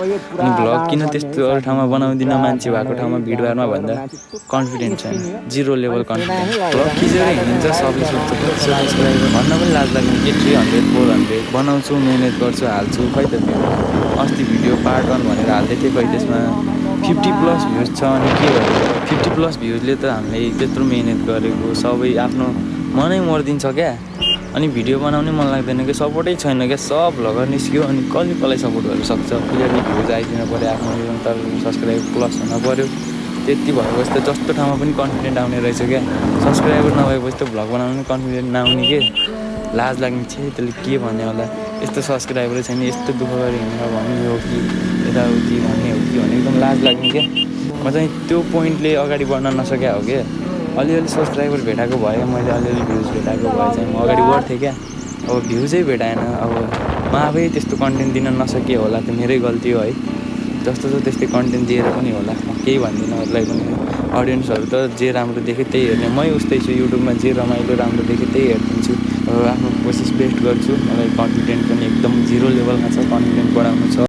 अनि भ्लग किन त्यस्तो अरू ठाउँमा बनाउँदिनँ मान्छे भएको ठाउँमा भिडभाडमा भन्दा कन्फिडेन्ट छैन, जिरो लेभल कन्फिडेन्ट। भ्लग खिचेर हिँडिन्छ, सबले सोध्छ सब्सक्राइबर भन्न पनि लाज लाग्ने के 300 400 बनाउँछु, मिहिनेत गर्छु, हाल्छु, खै त भ्यू। अस्ति भिडियो पार्ट 1 भनेर हाल्दै थिएँ, खै त्यसमा 50+ भ्युज छ। अनि के भयो 50+ भ्युजले त हामीले त्यत्रो मिहिनेत गरेको सबै आफ्नो मनै मरिदिन्छ क्या। अनि भिडियो बनाउनै मन लाग्दैन कि सपोर्टै छैन क्या, सब भ्लगर निस्क्यो अनि कसलाई सपोर्ट गर्न सक्छ। क्लियरली भ्युज आइदिनु पऱ्यो, आफ्नो निरन्तर सब्सक्राइब प्लस हुन पऱ्यो। त्यति भएपछि त जस्तो ठाउँमा पनि कन्फिडेन्ट आउने रहेछ क्या। सब्सक्राइबर नभएपछि त भ्लग बनाउनु पनि कन्फिडेन्ट नआउने के, लाज लाग्ने छे त्यसले के भन्ने होला, यस्तो सब्सक्राइबरै छैन, यस्तो दुःख गरेर हिँडेर भन्ने हो कि यताउति भन्ने हो कि भने एकदम लाज लाग्ने क्या। म चाहिँ त्यो पोइन्टले अगाडि बढ्न नसकेको हो क्या। अलिअलि सब्सक्राइबर भेटाएको भए, मैले अलिअलि भ्युज भेटाएको भए चाहिँ म अगाडि बढ्थेँ क्या। अब भ्युजै भेटाएन, अब म आफै त्यस्तो कन्टेन्ट दिन नसके होला, त्यो मेरै गल्ती हो है। जस्तो छ त्यस्तै कन्टेन्ट दिएर पनि होला, म केही भन्दिनँ अरूलाई पनि। अडियन्सहरू त जे राम्रो देख्यो त्यही हेर्ने, मै उस्तै छु। युट्युबमा जे रमाइलो राम्रो देख्यो त्यही हेरिदिन्छु। अब आफ्नो कोसिस बेस्ट गर्छु। मलाई कन्फिडेन्ट पनि एकदम जिरो लेभलमा छ, कन्फिडेन्ट बढाउनु छ।